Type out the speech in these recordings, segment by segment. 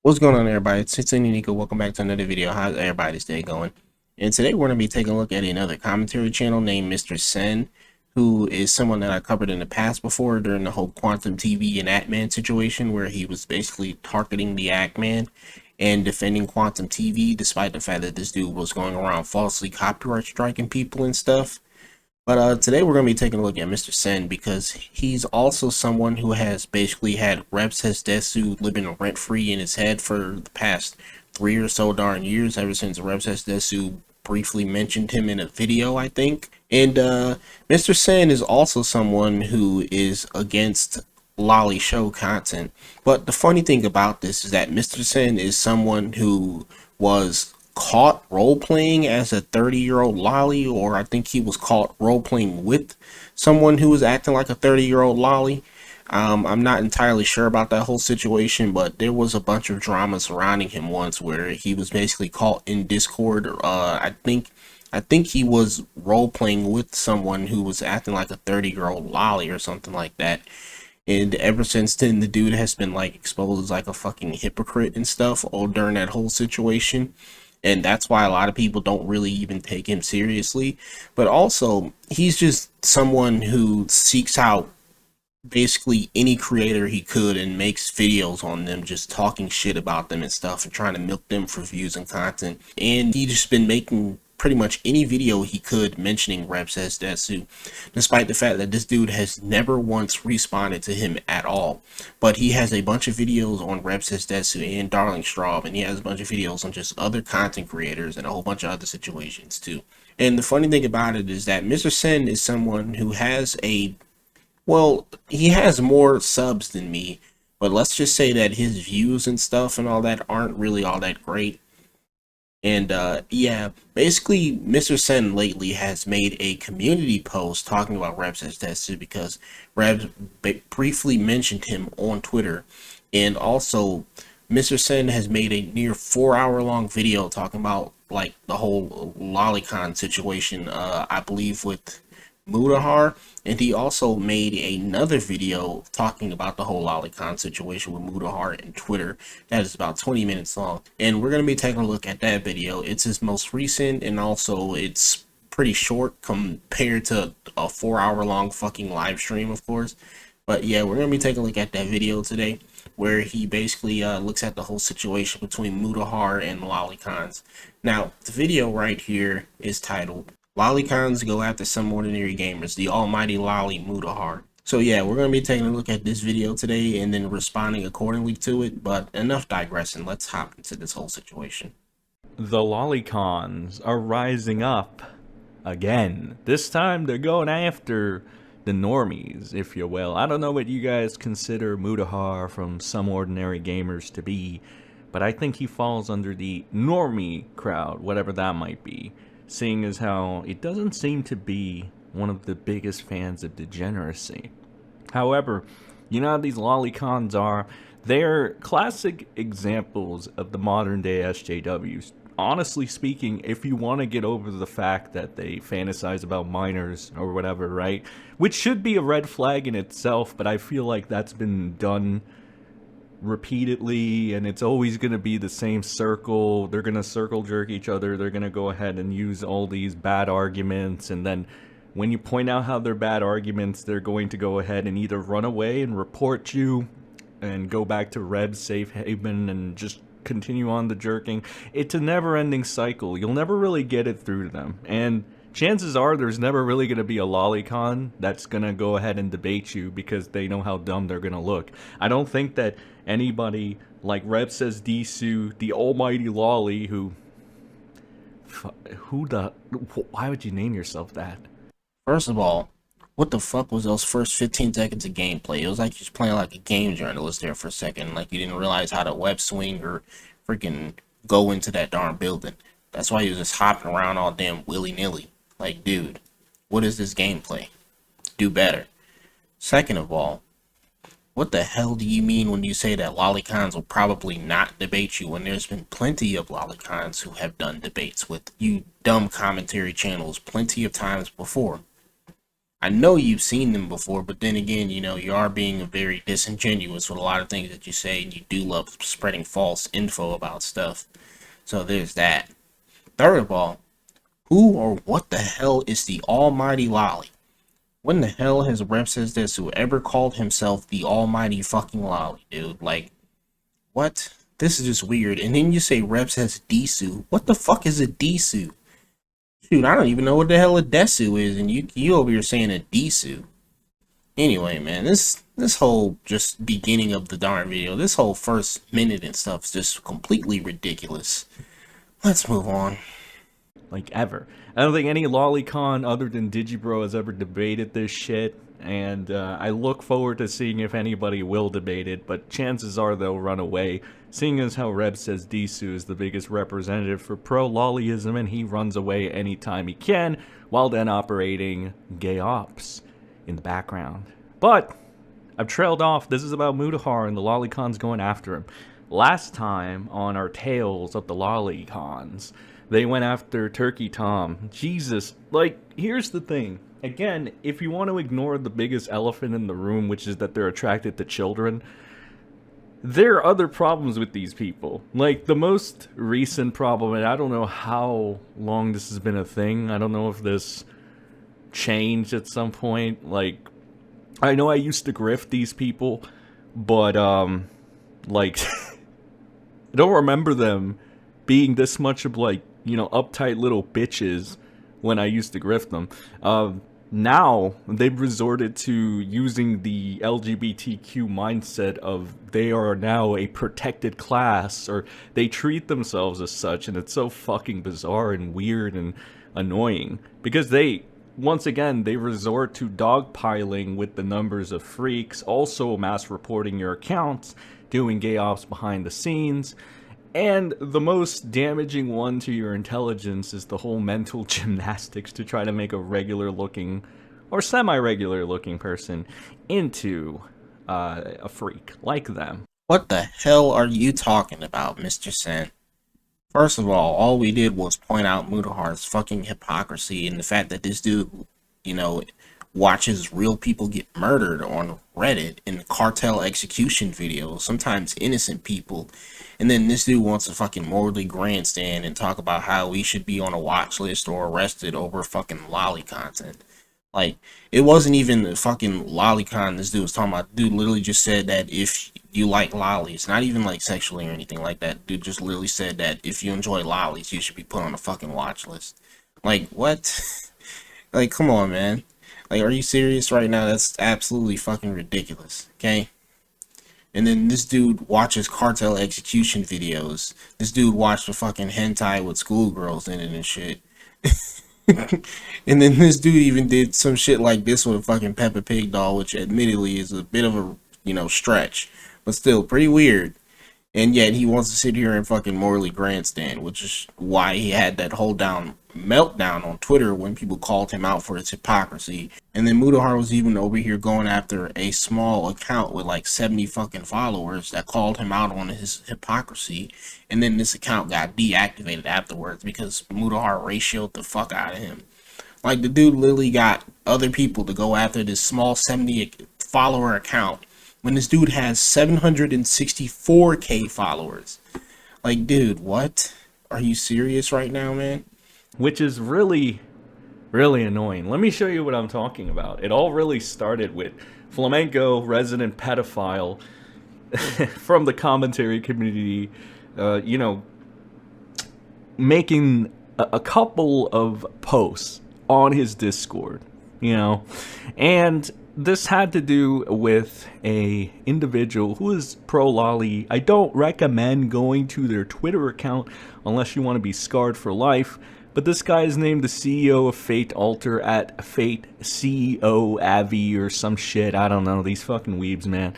What's going on, everybody? It's Nico. Welcome back to another video. How's everybody's day going? And today we're going to be taking a look at another commentary channel named MrSen, who is someone that I covered in the past before during the whole Quantum TV and Atman situation, where he was basically targeting the Atman and defending Quantum TV, despite the fact that this dude was going around falsely copyright striking people and stuff. But today we're going to be taking a look at MrSen because he's also someone who has basically had Reps as Desu living rent-free in his head for the past 3 or so darn years, ever since Reps as Desu briefly mentioned him in a video, I think. And MrSen is also someone who is against lolly show content. But the funny thing about this is that MrSen is someone who was caught role-playing as a 30-year-old lolly, or I think he was caught role-playing with someone who was acting like a 30-year-old lolly. I'm not entirely sure about that whole situation, but there was a bunch of drama surrounding him once where he was basically caught in Discord. I think he was role-playing with someone who was acting like a 30-year-old lolly or something like that. And ever since then, the dude has been like exposed as like a fucking hypocrite and stuff all during that whole situation. And that's why a lot of people don't really even take him seriously. But also, he's just someone who seeks out basically any creator he could and makes videos on them, just talking shit about them and stuff and trying to milk them for views and content. And he just been making pretty much any video he could mentioning Reps as Desu, despite the fact that this dude has never once responded to him at all. But he has a bunch of videos on Reps as Desu and Darling Straub, and he has a bunch of videos on just other content creators and a whole bunch of other situations too. And the funny thing about it is that MrSen is someone who has he has more subs than me, but let's just say that his views and stuff and all that aren't really all that great. And yeah, basically MrSen lately has made a community post talking about Reps as Desu because Reps briefly mentioned him on Twitter. And also MrSen has made a near 4 hour long video talking about like the whole Lollycon situation, I believe with Mutahar, and he also made another video talking about the whole Lolicon situation with Mutahar and Twitter that is about 20 minutes long, and we're going to be taking a look at that video. It's his most recent, and also it's pretty short compared to a 4 hour long fucking live stream, of course. But yeah, we're going to be taking a look at that video today, where he basically looks at the whole situation between Mutahar and Lolicons. Now, the video right here is titled Lollycons Go After Some Ordinary Gamers, the Almighty Lolly Mutahar. So yeah, we're going to be taking a look at this video today and then responding accordingly to it, but enough digressing, let's hop into this whole situation. The Lollycons are rising up again. This time they're going after the normies, if you will. I don't know what you guys consider Mutahar from Some Ordinary Gamers to be, but I think he falls under the normie crowd, whatever that might be, seeing as how it doesn't seem to be one of the biggest fans of degeneracy. However, you know how these Lollycons are? They're classic examples of the modern day SJWs. Honestly speaking, if you want to get over the fact that they fantasize about minors or whatever, right? Which should be a red flag in itself, but I feel like that's been done repeatedly and it's always going to be the same circle. They're going to circle jerk each other. They're going to go ahead and use all these bad arguments, and then when you point out how they're bad arguments, they're going to go ahead and either run away and report you and go back to Reb's safe haven and just continue on the jerking. It's a never-ending cycle. You'll never really get it through to them, and chances are there's never really going to be a Lollycon that's going to go ahead and debate you because they know how dumb they're going to look. I don't think that anybody like Reb says Desu, the almighty lolly, why would you name yourself that? First of all, what the fuck was those first 15 seconds of gameplay? It was like you was playing like a game journalist there for a second, like you didn't realize how to web swing or freaking go into that darn building. That's why he was just hopping around all damn willy-nilly. Like, dude, what is this gameplay? Do better. Second of all, what the hell do you mean when you say that Lollycons will probably not debate you when there's been plenty of Lollycons who have done debates with you dumb commentary channels plenty of times before? I know you've seen them before, but then again, you know, you are being very disingenuous with a lot of things that you say, and you do love spreading false info about stuff. So there's that. Third of all, who or what the hell is the almighty Lolly? When the hell has MrSen Desu ever called himself the almighty fucking Lolly, dude? Like, what? This is just weird. And then you say Reps has Desu. What the fuck is a Desu? Dude, I don't even know what the hell a Desu is, and you over here saying a Desu. Anyway, man, this whole just beginning of the darn video, this whole first minute and stuff is just completely ridiculous. Let's move on. Like, ever. I don't think any Lollycon other than Digibro has ever debated this shit, and I look forward to seeing if anybody will debate it, but chances are they'll run away, seeing as how Reb says Desu is the biggest representative for pro-lollyism, and he runs away anytime he can, while then operating gay ops in the background. But I've trailed off. This is about Mutahar and the Lollycons going after him. Last time on our Tales of the Lollycons, they went after Turkey Tom. Jesus, like, here's the thing. Again, if you want to ignore the biggest elephant in the room, which is that they're attracted to children, there are other problems with these people. Like, the most recent problem, and I don't know how long this has been a thing. I don't know if this changed at some point. Like, I know I used to grift these people, but, like, I don't remember them being this much of, like, you know, uptight little bitches when I used to grift them. Now, they've resorted to using the LGBTQ mindset of they are now a protected class, or they treat themselves as such, and it's so fucking bizarre and weird and annoying. Because they, once again, they resort to dogpiling with the numbers of freaks, also mass reporting your accounts, doing gay ops behind the scenes. And the most damaging one to your intelligence is the whole mental gymnastics to try to make a regular looking or semi-regular looking person into a freak like them. What the hell are you talking about, MrSen? First of all we did was point out Mutahar's fucking hypocrisy and the fact that this dude, you know, watches real people get murdered on Reddit in cartel execution videos, sometimes innocent people, and then this dude wants to fucking morally grandstand and talk about how we should be on a watch list or arrested over fucking lolly content. Like, it wasn't even the fucking Lollycon this dude was talking about. Dude literally just said that if you like lollies, not even like sexually or anything like that, dude just literally said that if you enjoy lollies, you should be put on a fucking watch list. Like, what? Like, come on, man. Like, are you serious right now? That's absolutely fucking ridiculous, okay? And then this dude watches cartel execution videos. This dude watched the fucking hentai with schoolgirls in it and shit. And then this dude even did some shit like this with a fucking Peppa Pig doll, which admittedly is a bit of a, you know, stretch, but still pretty weird. And yet he wants to sit here and fucking morally grandstand, which is why he had that whole meltdown on Twitter when people called him out for his hypocrisy. And then Mutahar was even over here going after a small account with like 70 fucking followers that called him out on his hypocrisy. And then this account got deactivated afterwards because Mutahar ratioed the fuck out of him. Like, the dude literally got other people to go after this small 70 follower account when this dude has 764k followers. Like, dude, what? Are you serious right now, man? Which is really, really annoying. Let me show you what I'm talking about. It all really started with Flamenco, resident pedophile, from the commentary community, you know, making a couple of posts on his Discord, you know, and this had to do with a individual who is pro-lolly. I don't recommend going to their Twitter account unless you want to be scarred for life. But this guy is named the CEO of Fate Alter at Fate CEO Avi or some shit. I don't know. These fucking weebs, man.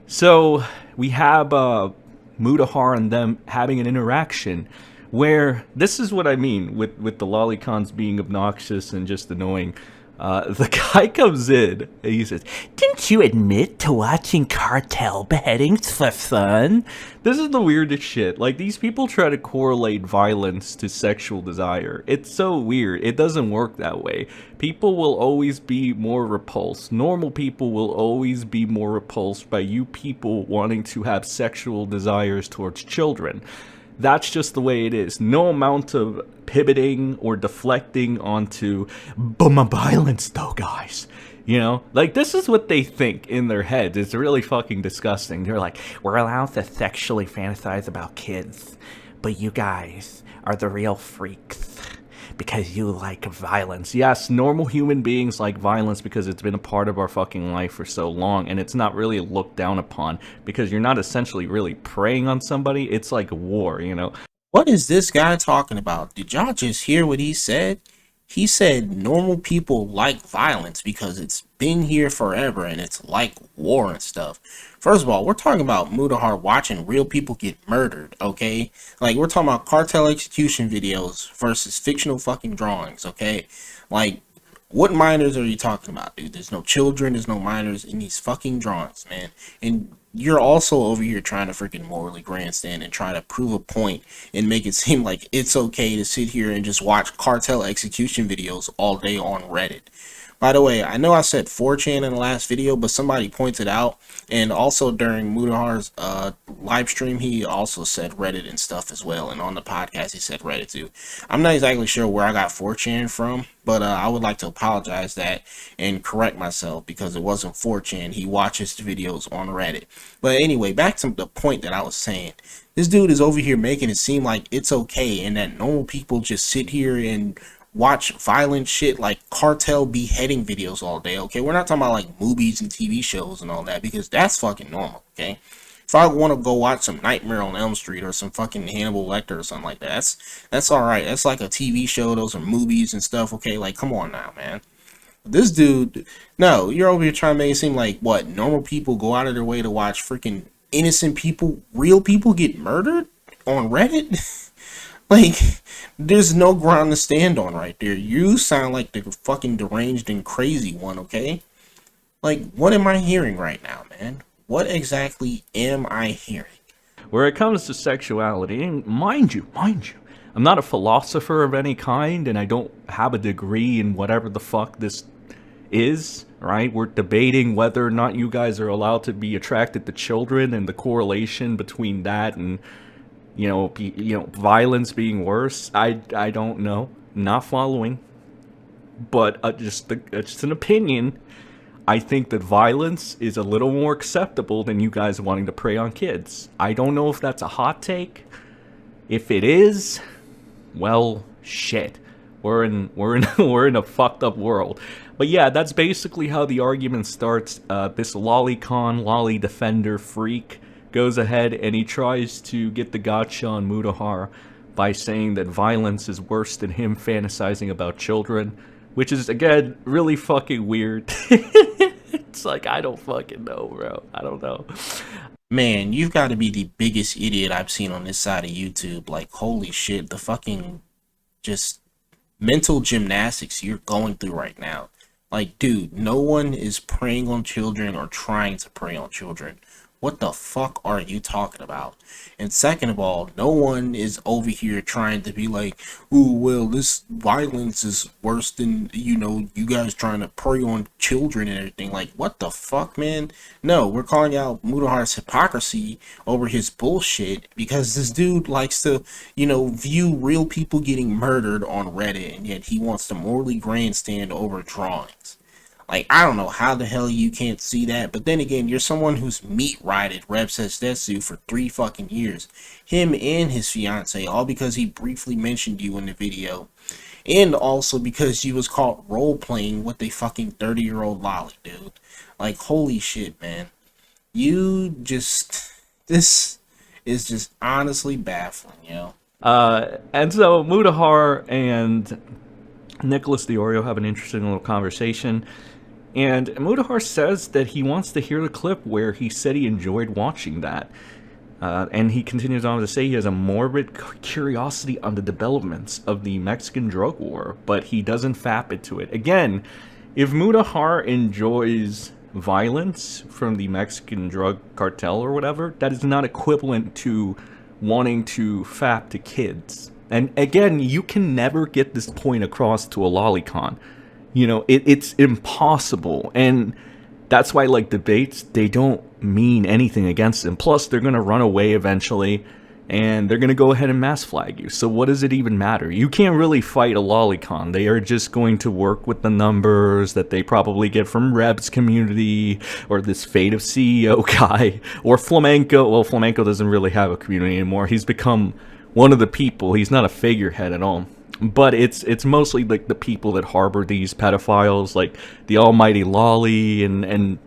So we have Mutahar and them having an interaction where this is what I mean with the Lollycons being obnoxious and just annoying. The guy comes in and he says, "Didn't you admit to watching cartel beheadings for fun?" This is the weirdest shit. Like, these people try to correlate violence to sexual desire. It's so weird. It doesn't work that way. People will always be more repulsed. Normal people will always be more repulsed by you people wanting to have sexual desires towards children. That's just the way it is. No amount of pivoting or deflecting onto, but my violence though, guys. You know, like, this is what they think in their heads. It's really fucking disgusting. They're like, we're allowed to sexually fantasize about kids, but you guys are the real freaks because you like violence. Yes, normal human beings like violence because it's been a part of our fucking life for so long, and it's not really looked down upon because you're not essentially really preying on somebody. It's like a war, you know? What is this guy talking about? Did y'all just hear what he said? He said normal people like violence because it's been here forever and it's like war and stuff. First of all, we're talking about Mutahar watching real people get murdered, okay? Like, we're talking about cartel execution videos versus fictional fucking drawings, okay? Like, what minors are you talking about, dude? There's no children, there's no minors in these fucking drawings, man. And you're also over here trying to freaking morally grandstand and try to prove a point and make it seem like it's okay to sit here and just watch cartel execution videos all day on Reddit. By the way, I know I said 4chan in the last video, but somebody pointed out, and also during Mutahar's live stream, he also said Reddit and stuff as well, and on the podcast he said Reddit too. I'm not exactly sure where I got 4chan from, but I would like to apologize that and correct myself because it wasn't 4chan. He watches the videos on Reddit. But anyway, back to the point that I was saying. This dude is over here making it seem like it's okay and that normal people just sit here and watch violent shit like cartel beheading videos all day, okay? We're not talking about like movies and TV shows and all that because that's fucking normal, okay? If I want to go watch some Nightmare on Elm Street or some fucking Hannibal Lecter or something like that, that's alright. That's like a TV show, those are movies and stuff, okay? Like, come on now, man. This dude, no, you're over here trying to make it seem like, what, normal people go out of their way to watch freaking innocent people, real people get murdered on Reddit? Like, there's no ground to stand on right there. You sound like the fucking deranged and crazy one, okay? Like, what am I hearing right now, man? What exactly am I hearing? Where it comes to sexuality, and mind you, I'm not a philosopher of any kind, and I don't have a degree in whatever the fuck this is, right? We're debating whether or not you guys are allowed to be attracted to children and the correlation between that and violence being worse. I don't know, not following, but just an opinion. I think that violence is a little more acceptable than you guys wanting to prey on kids. I don't know if that's a hot take. If it is, well, shit. We're in a fucked up world. But yeah, that's basically how the argument starts. This Lollycon, Lolly Defender freak goes ahead and he tries to get the gotcha on Mutahar by saying that violence is worse than him fantasizing about children, which is, again, really fucking weird. It's like, I don't fucking know, bro. I don't know. Man, you've got to be the biggest idiot I've seen on this side of YouTube. Like, holy shit, the fucking just mental gymnastics you're going through right now. Like, dude, no one is preying on children or trying to prey on children. What the fuck are you talking about? And second of all, no one is over here trying to be like, ooh, well, this violence is worse than, you guys trying to prey on children and everything. Like, what the fuck, man? No, we're calling out Mutahar's hypocrisy over his bullshit because this dude likes to, view real people getting murdered on Reddit, and yet he wants to morally grandstand over drawings. Like, I don't know how the hell you can't see that, but then again, you're someone who's meat-rided Desu for 3 fucking years. Him and his fiance, all because he briefly mentioned you in the video. And also because you was caught role-playing with a fucking 30-year-old lolly, dude. Like, holy shit, man. This is just honestly baffling, And so Mutahar and Nicholas Diorio have an interesting little conversation. And Mutahar says that he wants to hear the clip where he said he enjoyed watching that. And he continues on to say he has a morbid curiosity on the developments of the Mexican drug war, but he doesn't fap it to it. Again, If Mutahar enjoys violence from the Mexican drug cartel or whatever, that is not equivalent to wanting to fap to kids. And again, you can never get this point across to a Lollycon. You know, it's impossible. And that's why, like, debates, they don't mean anything against them. Plus, they're going to run away eventually, and they're going to go ahead and mass flag you. So what does it even matter? You can't really fight a Lollycon. They are just going to work with the numbers that they probably get from Reb's community, or this Fate of CEO guy, or Flamenco. Well, Flamenco doesn't really have a community anymore. He's become one of the people. He's not a figurehead at all. But it's mostly like the people that harbor these pedophiles, like the almighty Lolly and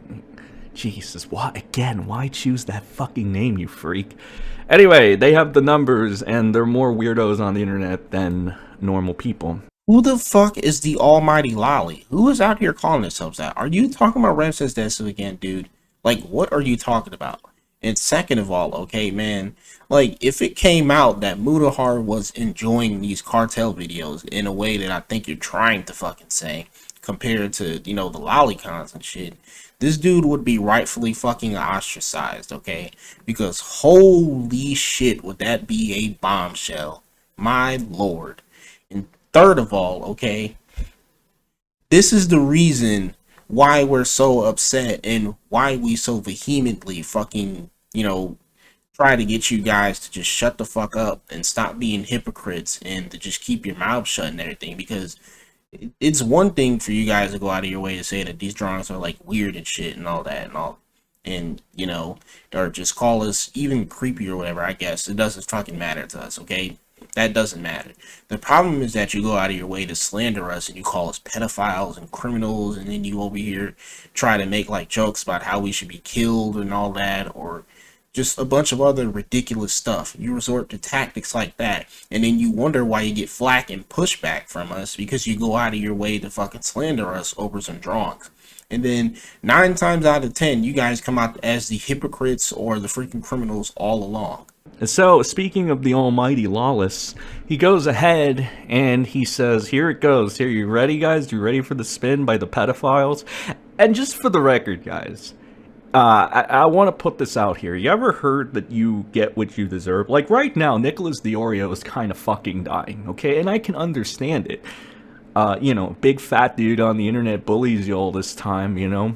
Jesus, why choose that fucking name, you freak? Anyway, they have the numbers, and they're more weirdos on the internet than normal people. Who the fuck is the almighty Lolly? Who is out here calling themselves that? Are you talking about Ramses Desu again, dude? Like, what are you talking about? And second of all, okay, man, like, if it came out that Mutahar was enjoying these cartel videos in a way that I think you're trying to fucking say, compared to, you know, the Lollicons and shit, this dude would be rightfully fucking ostracized, okay? Because holy shit, would that be a bombshell. My lord. And third of all, okay, this is the reason why we're so upset and why we so vehemently fucking, you know, try to get you guys to just shut the fuck up and stop being hypocrites and to just keep your mouth shut and everything. Because it's one thing for you guys to go out of your way to say that these drawings are like weird and shit and all that and all, and you know, or just call us even creepy or whatever. I guess it doesn't fucking matter to us, okay? That doesn't matter. The problem is that you go out of your way to slander us and you call us pedophiles and criminals, and then you over here try to make like jokes about how we should be killed and all that, or just a bunch of other ridiculous stuff. You resort to tactics like that, and then you wonder why you get flack and pushback from us because you go out of your way to fucking slander us over some drawings. And then 9 times out of 10, you guys come out as the hypocrites or the freaking criminals all along. So, speaking of the almighty Lawless, he goes ahead and he says, here it goes. Here, you ready, guys? You ready for the spin by the pedophiles? And just for the record, guys, I want to put this out here. You ever heard that you get what you deserve? Like, right now, Nicholas the Oreo is kind of fucking dying, okay? And I can understand it. You know, big fat dude on the internet bullies you all this time, you know?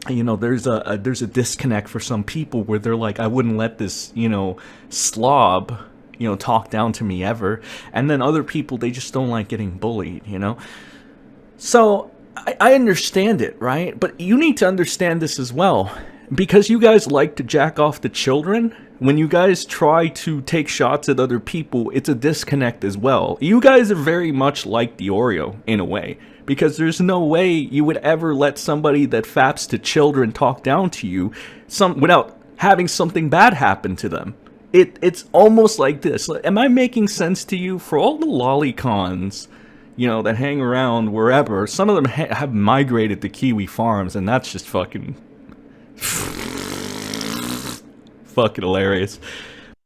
You know, there's a disconnect for some people where they're like, I wouldn't let this, you know, slob, you know, talk down to me ever. And then other people, they just don't like getting bullied, you know? So, I understand it, right? But you need to understand this as well. Because you guys like to jack off the children, when you guys try to take shots at other people, it's a disconnect as well. You guys are very much like the Oreo, in a way. Because there's no way you would ever let somebody that faps to children talk down to you without having something bad happen to them. It's almost like this. Am I making sense to you? For all the Lollicons, you know, that hang around wherever, some of them have migrated to Kiwi farms, and that's just fucking hilarious.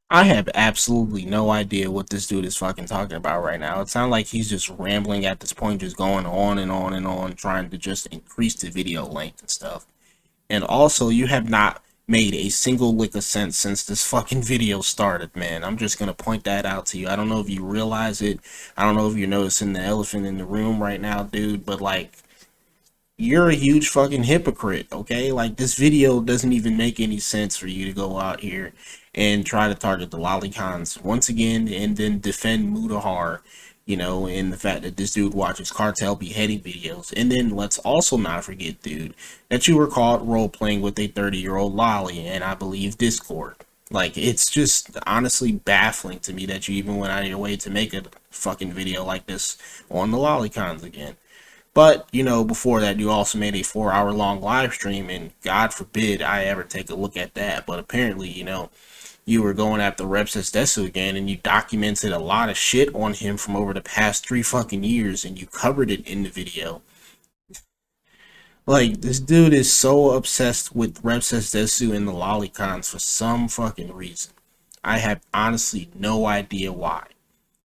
I have absolutely no idea what this dude is fucking talking about right now. It sounds like he's just rambling at this point, just going on and on and on, trying to just increase the video length and stuff. And also, you have not made a single lick of sense since this fucking video started, man. I'm just gonna point that out to you. I don't know if you realize it. I don't know if you're noticing the elephant in the room right now, dude, but like, you're a huge fucking hypocrite, okay? Like, this video doesn't even make any sense for you to go out here and try to target the Lollicons once again and then defend Mutahar, you know, and the fact that this dude watches cartel beheading videos. And then let's also not forget, dude, that you were caught role-playing with a 30-year-old lolly and I believe Discord. Like, it's just honestly baffling to me that you even went out of your way to make a fucking video like this on the Lollicons again. But, you know, before that, you also made a 4-hour-long live stream, and God forbid I ever take a look at that. But apparently, you know, you were going after Ramses Desu again, and you documented a lot of shit on him from over the past 3 fucking years, and you covered it in the video. Like, this dude is so obsessed with Ramses Desu and the Lollicons for some fucking reason. I have honestly no idea why.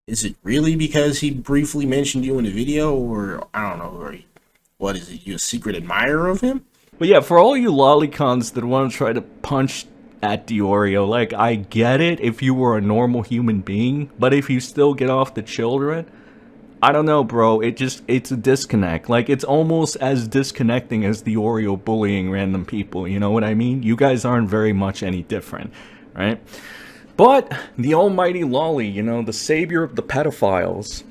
Is it really because he briefly mentioned you in the video, or I don't know, What is it? You a secret admirer of him? But yeah, for all you Lollicons that want to try to punch at Diorio, like, I get it if you were a normal human being, but if you still get off the children, I don't know, bro. It's a disconnect. Like, it's almost as disconnecting as Diorio bullying random people. You know what I mean? You guys aren't very much any different, right? But the almighty Lolly, you know, the savior of the pedophiles,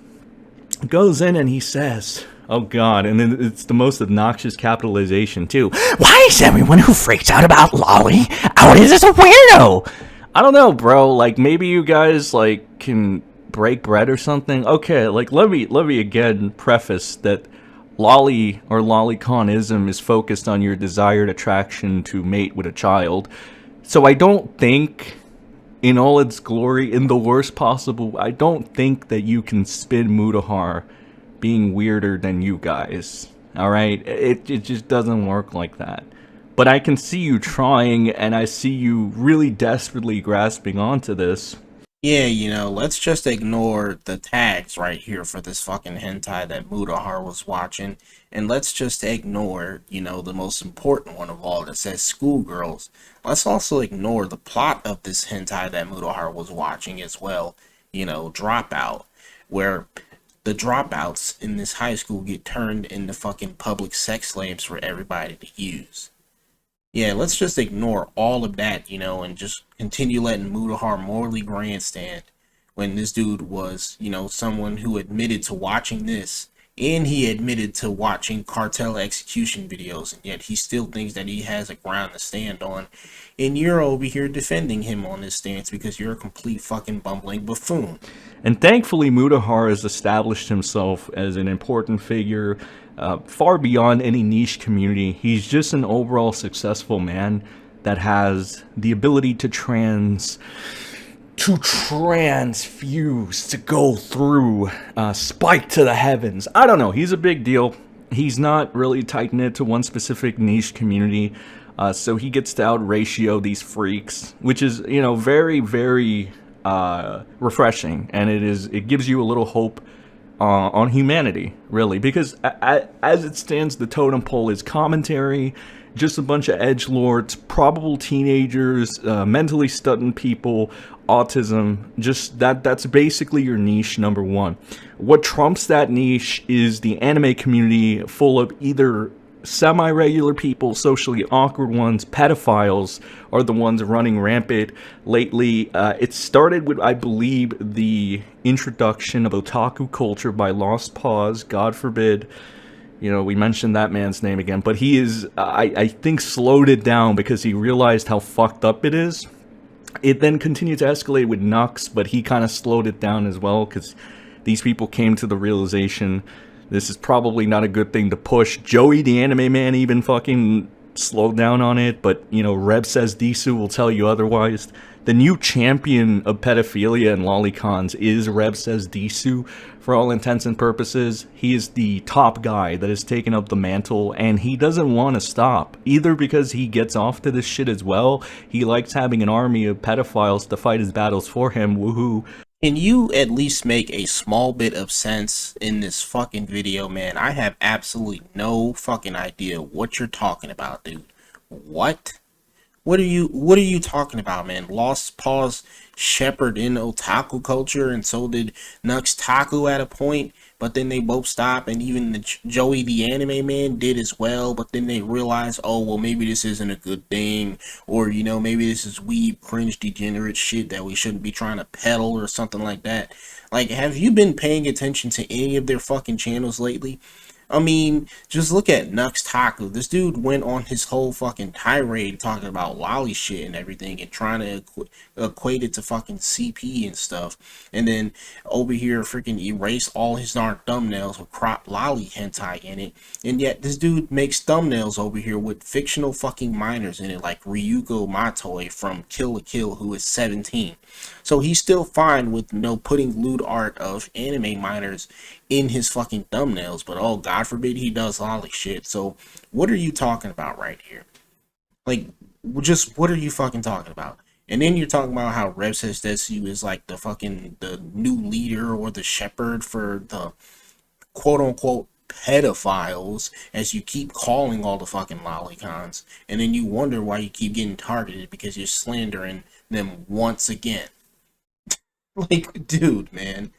goes in and he says, oh god, and then it's the most obnoxious capitalization too. Why is everyone who freaks out about Lolly out as a weirdo? I don't know, bro. Like, maybe you guys, like, can break bread or something. Okay, like, let me again preface that Lolly or Lollyconism is focused on your desired attraction to mate with a child. So I don't think, in all its glory, in the worst possible, I don't think that you can spin Mutahar being weirder than you guys. Alright? It just doesn't work like that. But I can see you trying, and I see you really desperately grasping onto this. Yeah, you know, let's just ignore the tags right here for this fucking hentai that Mutahar was watching. And let's just ignore, you know, the most important one of all that says schoolgirls. Let's also ignore the plot of this hentai that Mutahar was watching as well. You know, Dropout. Where the dropouts in this high school get turned into fucking public sex slaves for everybody to use. Yeah, let's just ignore all of that, you know, and just continue letting Mutahar morally grandstand when this dude was, you know, someone who admitted to watching this, and he admitted to watching cartel execution videos, and yet he still thinks that he has a ground to stand on, and you're over here defending him on this stance because you're a complete fucking bumbling buffoon. And thankfully, Mutahar has established himself as an important figure, far beyond any niche community. He's just an overall successful man that has the ability to transfuse, to go through, spike to the heavens. I don't know. He's a big deal. He's not really tight-knit to one specific niche community, so he gets to out-ratio these freaks, which is, you know, very, very refreshing, and it gives you a little hope on humanity, really, because as it stands, the totem pole is commentary, just a bunch of edgelords, probable teenagers, mentally stunted people, autism. Just that's basically your niche number one. What trumps that niche is the anime community, full of either semi-regular people, socially awkward ones. Pedophiles are the ones running rampant lately. It started with, I believe, the introduction of otaku culture by Lost Pause. God forbid, you know, we mentioned that man's name again, but he is, I think, slowed it down because he realized how fucked up it is. It then continued to escalate with Nux, but he kind of slowed it down as well because these people came to the realization this is probably not a good thing to push. Joey, the anime man, even fucking slowed down on it, but, you know, Reb says Desu will tell you otherwise. The new champion of pedophilia and Lollicons is Reb says Desu, for all intents and purposes. He is the top guy that has taken up the mantle, and he doesn't want to stop, either because he gets off to this shit as well. He likes having an army of pedophiles to fight his battles for him, woohoo. Can you at least make a small bit of sense in this fucking video, man? I have absolutely no fucking idea what you're talking about, dude. What? What are you talking about, man? Lost Pause shepherd in otaku culture, and so did Nux Taku at a point, but then they both stopped, and even the Joey the anime man did as well, but then they realized, oh, well, maybe this isn't a good thing, or, you know, maybe this is weeb, cringe, degenerate shit that we shouldn't be trying to peddle or something like that. Like, have you been paying attention to any of their fucking channels lately? I mean, just look at Nux Taku. This dude went on his whole fucking tirade talking about lolly shit and everything and trying to equate it to fucking CP and stuff. And then over here freaking erase all his darn thumbnails with cropped lolly hentai in it. And yet this dude makes thumbnails over here with fictional fucking minors in it, like Ryuko Matoi from Kill la Kill, who is 17. So he's still fine with, you know, putting lewd art of anime minors in his fucking thumbnails, but oh, God forbid he does lolly shit. So what are you talking about right here? Like, just what are you fucking talking about? And then you're talking about how Rev says Desu is like the fucking the new leader or the shepherd for the quote unquote pedophiles as you keep calling all the fucking Lollicons, and then you wonder why you keep getting targeted because you're slandering them once again. Like, dude, man.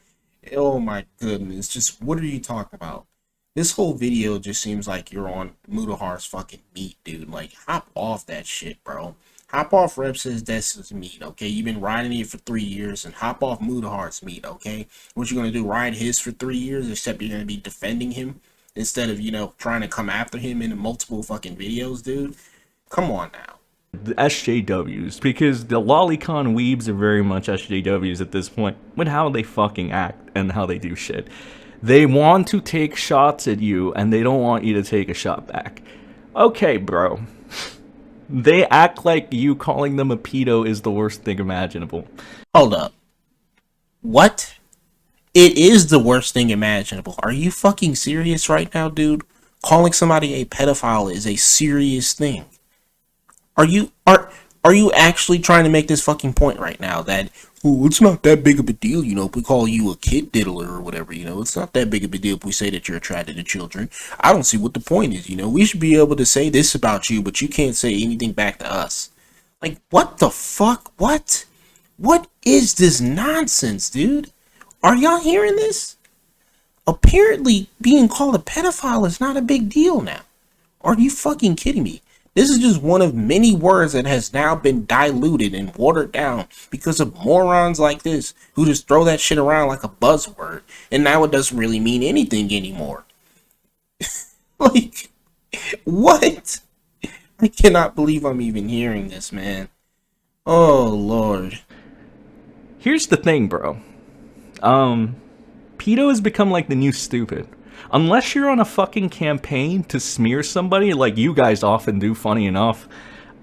Oh my goodness. Just what are you talking about? This whole video just seems like you're on Mutahar's fucking meat, dude. Like, hop off that shit, bro. Hop off Rep's Desu's meat, okay? You've been riding it for 3 years, and hop off Mutahar's meat, okay? What you gonna do, ride his for 3 years, except you're gonna be defending him instead of, you know, trying to come after him in multiple fucking videos, dude? Come on now. The SJWs, because the Lollycon weebs are very much SJWs at this point with how they fucking act and how they do shit. They want to take shots at you and they don't want you to take a shot back. Okay, bro. They act like you calling them a pedo is the worst thing imaginable. Hold up. What? It is the worst thing imaginable. Are you fucking serious right now, dude? Calling somebody a pedophile is a serious thing. Are you actually trying to make this fucking point right now that, oh, it's not that big of a deal, you know, if we call you a kid diddler or whatever, you know, it's not that big of a deal if we say that you're attracted to children. I don't see what the point is, you know, we should be able to say this about you, but you can't say anything back to us. Like, what the fuck? What? What is this nonsense, dude? Are y'all hearing this? Apparently, being called a pedophile is not a big deal now. Are you fucking kidding me? This is just one of many words that has now been diluted and watered down because of morons like this who just throw that shit around like a buzzword, and now it doesn't really mean anything anymore. Like, what? I cannot believe I'm even hearing this, man. Oh, Lord. Here's the thing, bro. Pedo has become like the new stupid. Unless you're on a fucking campaign to smear somebody, like you guys often do, funny enough,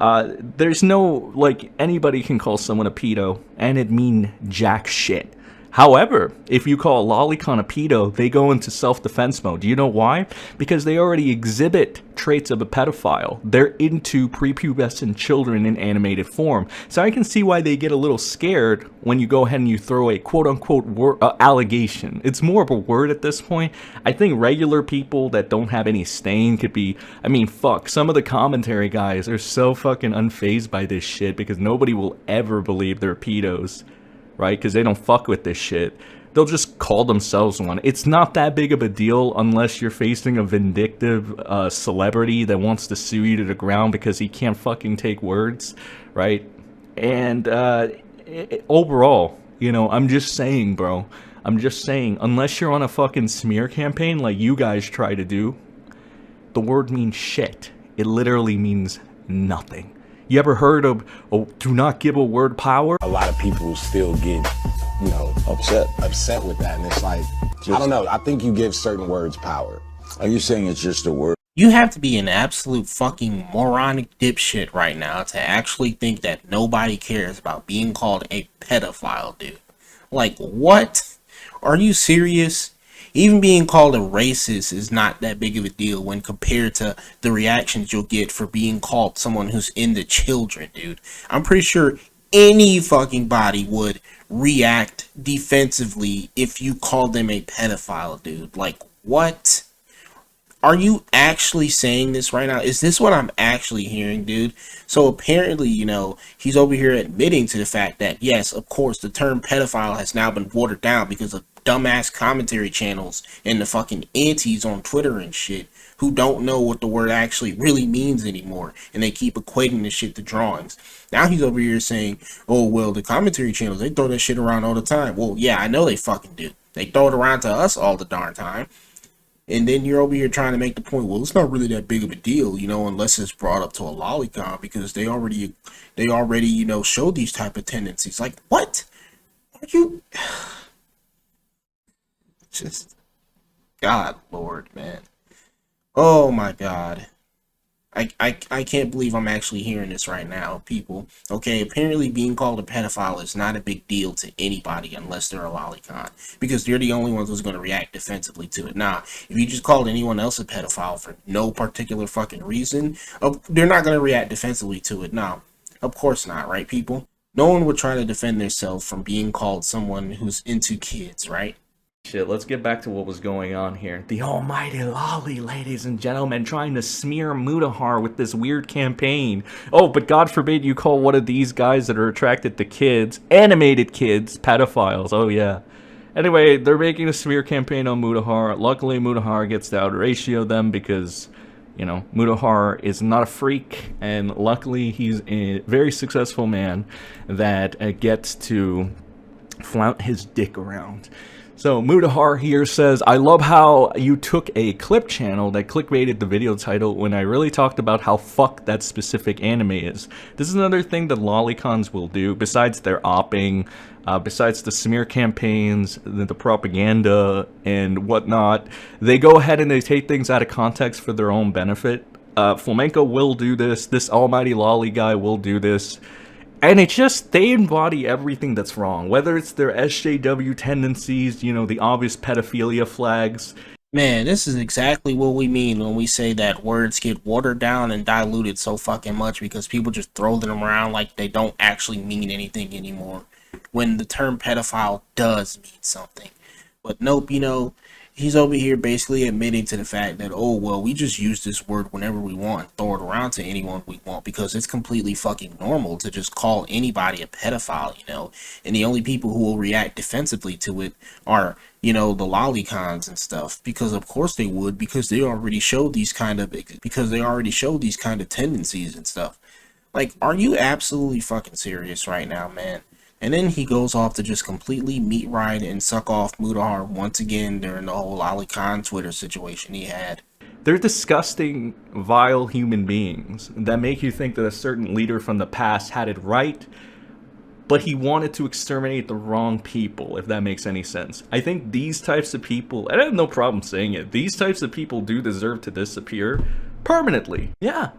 there's no, like, anybody can call someone a pedo, and it mean jack shit. However, if you call a Lolicon a pedo, they go into self-defense mode. Do you know why? Because they already exhibit traits of a pedophile. They're into prepubescent children in animated form. So I can see why they get a little scared when you go ahead and you throw a quote-unquote allegation. It's more of a word at this point. I think regular people that don't have any stain could be... I mean, fuck, some of the commentary guys are so fucking unfazed by this shit because nobody will ever believe they're pedos. Right? Because they don't fuck with this shit. They'll just call themselves one. It's not that big of a deal unless you're facing a vindictive celebrity that wants to sue you to the ground because he can't fucking take words, right? And overall, you know, I'm just saying, bro. I'm just saying, unless you're on a fucking smear campaign like you guys try to do, the word means shit. It literally means nothing. You ever heard of, oh, do not give a word power? A lot of people still get, you know, upset with that. And it's like, I don't know. I think you give certain words power. Are you saying it's just a word? You have to be an absolute fucking moronic dipshit right now to actually think that nobody cares about being called a pedophile, dude. Like, what? Are you serious? Even being called a racist is not that big of a deal when compared to the reactions you'll get for being called someone who's into children, dude. I'm pretty sure any fucking body would react defensively if you called them a pedophile, dude. Like, what? Are you actually saying this right now? Is this what I'm actually hearing, dude? So apparently, you know, he's over here admitting to the fact that, yes, of course, the term pedophile has now been watered down because of dumbass commentary channels and the fucking antis on Twitter and shit who don't know what the word actually really means anymore, and they keep equating this shit to drawings. Now he's over here saying, oh, well, the commentary channels, they throw that shit around all the time. Well, yeah, I know they fucking do. They throw it around to us all the darn time. And then you're over here trying to make the point, well, it's not really that big of a deal, you know, unless it's brought up to a Lollycon because they already, you know, show these type of tendencies. Like, what? Are you... Just, God, Lord, man. Oh my God. I can't believe I'm actually hearing this right now, people. Okay, apparently being called a pedophile is not a big deal to anybody unless they're a Lollycon, because they're the only ones who's going to react defensively to it. Now, if you just called anyone else a pedophile for no particular fucking reason, they're not going to react defensively to it. No, of course not, right, people? No one would try to defend themselves from being called someone who's into kids, right? Shit, let's get back to what was going on here. The almighty Lolly, ladies and gentlemen, trying to smear Mutahar with this weird campaign. Oh, but God forbid you call one of these guys that are attracted to kids, animated kids, pedophiles. Oh, yeah. Anyway, they're making a smear campaign on Mutahar. Luckily, Mutahar gets to out-ratio them because, you know, Mutahar is not a freak, and luckily he's a very successful man that gets to flout his dick around. So Mutahar here says, I love how you took a clip channel that clickbaited the video title when I really talked about how fucked that specific anime is. This is another thing that Lollicons will do, besides their opping, besides the smear campaigns, the propaganda, and whatnot. They go ahead and they take things out of context for their own benefit. Flamenco will do this. This almighty Lolly guy will do this. And it's just, they embody everything that's wrong. Whether it's their SJW tendencies, you know, the obvious pedophilia flags. Man, this is exactly what we mean when we say that words get watered down and diluted so fucking much because people just throw them around like they don't actually mean anything anymore. When the term pedophile does mean something. But nope, you know, he's over here basically admitting to the fact that, oh, well, we just use this word whenever we want and throw it around to anyone we want because it's completely fucking normal to just call anybody a pedophile, you know, and the only people who will react defensively to it are, you know, the Lollicons and stuff, because of course they would, because they already showed these kind of tendencies and stuff. Like, are you absolutely fucking serious right now, man? And then he goes off to just completely meat ride and suck off Mutahar once again during the whole Lollycon Twitter situation he had. They're disgusting, vile human beings that make you think that a certain leader from the past had it right, but he wanted to exterminate the wrong people, if that makes any sense. I think these types of people, and I have no problem saying it, these types of people do deserve to disappear permanently. Yeah,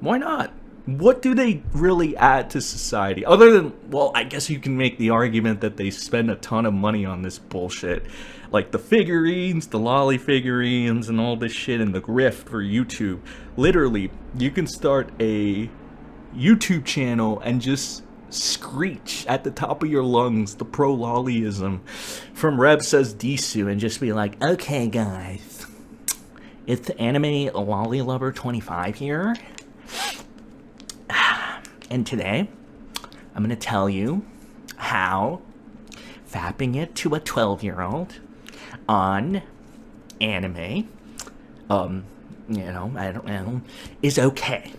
why not? What do they really add to society? Other than, well, I guess you can make the argument that they spend a ton of money on this bullshit. Like the figurines, the lolly figurines, and all this shit, and the grift for YouTube. Literally, you can start a YouTube channel and just screech at the top of your lungs the pro-lollyism from Reb Says Desu and just be like, okay guys, it's Anime Lolly Lover 25 here. And today, I'm going to tell you how fapping it to a 12-year-old on anime, you know, I don't know, is okay.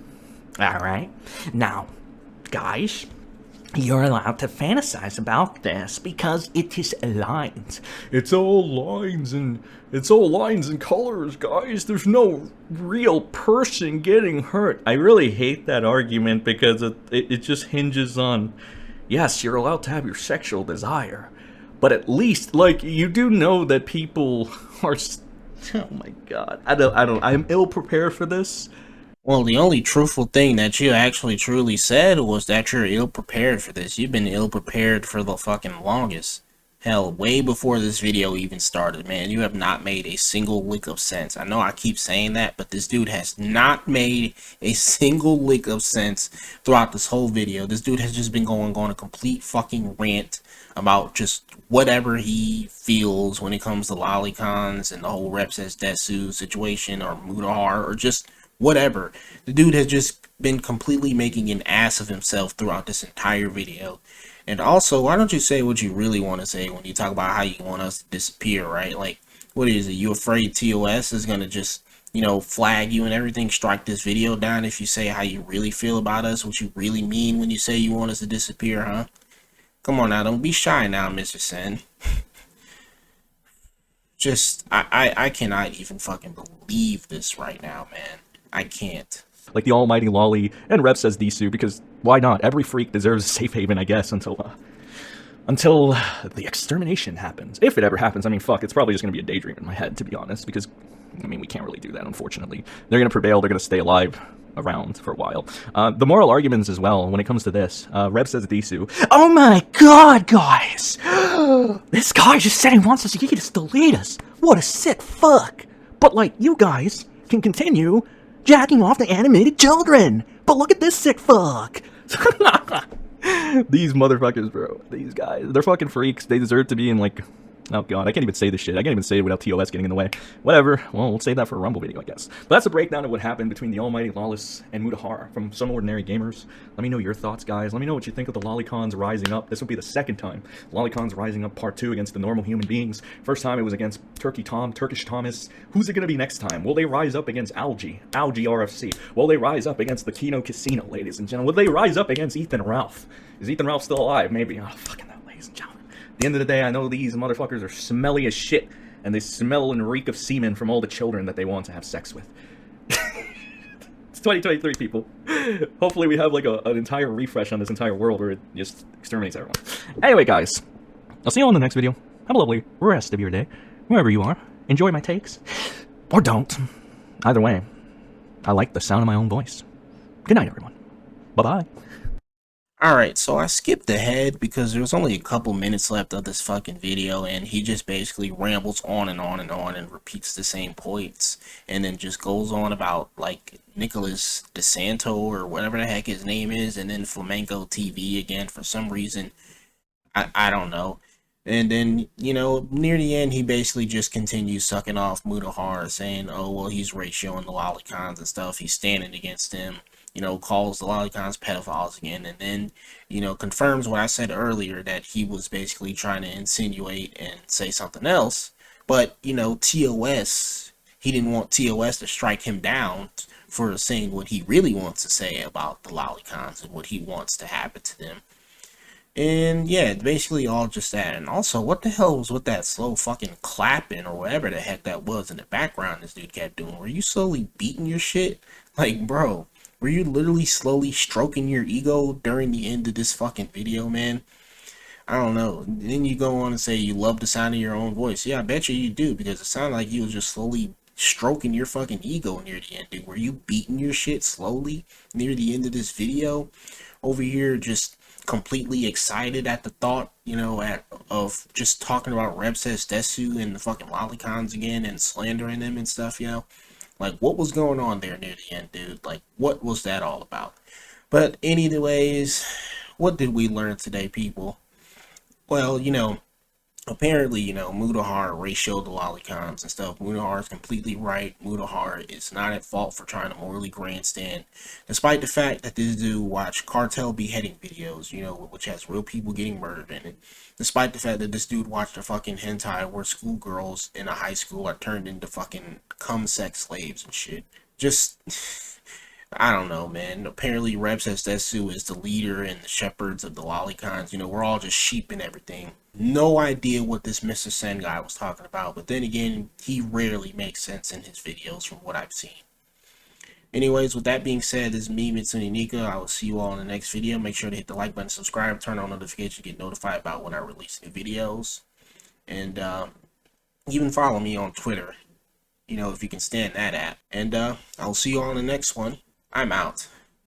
Alright? Now, guys, you're allowed to fantasize about this because it is lines. It's all lines and colors, guys. There's no real person getting hurt. I really hate that argument because it just hinges on, yes, you're allowed to have your sexual desire, but at least, like, you do know that people are, oh my god, I'm ill prepared for this. Well, the only truthful thing that you actually truly said was that you're ill prepared for this. You've been ill prepared for the fucking longest. Hell, way before this video even started, man. You have not made a single lick of sense. I know I keep saying that, but this dude has not made a single lick of sense throughout this whole video. This dude has just been going on a complete fucking rant about just whatever he feels when it comes to Lollicons and the whole Rep Says Desu situation or Mutahar or just whatever. The dude has just been completely making an ass of himself throughout this entire video. And also, why don't you say what you really want to say when you talk about how you want us to disappear, right? Like, what is it? You afraid TOS is going to just, you know, flag you and everything, strike this video down if you say how you really feel about us, what you really mean when you say you want us to disappear, huh? Come on now, don't be shy now, MrSen. Just, I cannot even fucking believe this right now, man. I can't. Like the almighty Lolly and Reb Says Desu, because why not? Every freak deserves a safe haven, I guess, until the extermination happens. If it ever happens. I mean, fuck, it's probably just going to be a daydream in my head, to be honest, because, I mean, we can't really do that, unfortunately. They're going to prevail, they're going to stay alive around for a while. The moral arguments as well, when it comes to this, Reb Says Desu, oh my god, guys! This guy just said he wants us to delete us! What a sick fuck! But, like, you guys can continue jacking off the animated children! But look at this sick fuck! These motherfuckers, bro. These guys. They're fucking freaks. They deserve to be in, like, Oh god, I can't even say this shit. I can't even say it without TOS getting in the way. Whatever. Well, we'll save that for a Rumble video, I guess. But that's a breakdown of what happened between the almighty Lawless and Mutahar from Some Ordinary Gamers. Let me know your thoughts, guys. Let me know what you think of the Lollicons rising up. This will be the second time. Lollicons rising up part 2 against the normal human beings. First time it was against Turkish Thomas. Who's it going to be next time? Will they rise up against Algie RFC? Will they rise up against the Kino Casino, ladies and gentlemen? Will they rise up against Ethan Ralph? Is Ethan Ralph still alive? Maybe. Oh, fucking hell, ladies and gentlemen. At the end of the day, I know these motherfuckers are smelly as shit, and they smell and reek of semen from all the children that they want to have sex with. It's 2023, people. Hopefully we have like an entire refresh on this entire world where it just exterminates everyone. Anyway, guys, I'll see you all in the next video. Have a lovely rest of your day, wherever you are. Enjoy my takes, or don't. Either way, I like the sound of my own voice. Good night, everyone. Bye-bye. Alright, so I skipped ahead because there was only a couple minutes left of this fucking video, and he just basically rambles on and on and on and repeats the same points, and then just goes on about like Nicholas DeSanto or whatever the heck his name is, and then Flamenco TV again for some reason. I don't know. And then, you know, near the end, he basically just continues sucking off Mutahar, saying, oh, well, he's ratioing the Lollicons and stuff. He's standing against him, you know, calls the Lollicons pedophiles again. And then, you know, confirms what I said earlier, that he was basically trying to insinuate and say something else. But, you know, TOS, he didn't want TOS to strike him down for saying what he really wants to say about the Lollicons and what he wants to happen to them. And yeah, basically all just that. And also, what the hell was with that slow fucking clapping or whatever the heck that was in the background this dude kept doing? Were you slowly beating your shit? Like, bro, were you literally slowly stroking your ego during the end of this fucking video, man? I don't know. And then you go on and say you love the sound of your own voice. Yeah, I bet you do, because it sounded like you was just slowly stroking your fucking ego near the end, dude. Were you beating your shit slowly near the end of this video? Over here, just completely excited at the thought, you know, of just talking about Desu and the fucking Lollicons again and slandering them and stuff, you know? Like, what was going on there near the end, dude? Like, what was that all about? But anyways, what did we learn today, people? Well, you know, apparently, you know, Mutahar ratioed the Lollicons and stuff. Mutahar is completely right. Mutahar is not at fault for trying to morally grandstand, despite the fact that this dude watched cartel beheading videos, you know, which has real people getting murdered in it. Despite the fact that this dude watched a fucking hentai where schoolgirls in a high school are turned into fucking cum sex slaves and shit. Just, I don't know, man. Apparently, Desu is the leader and the shepherds of the Lollicons. You know, we're all just sheep and everything. No idea what this MrSen guy was talking about, but then again, he rarely makes sense in his videos from what I've seen. Anyways, with that being said, this is me, MrSen. I will see you all in the next video. Make sure to hit the like button, subscribe, turn on notifications, get notified about when I release new videos. And even follow me on Twitter, you know, if you can stand that app. And I'll see you all in the next one. I'm out.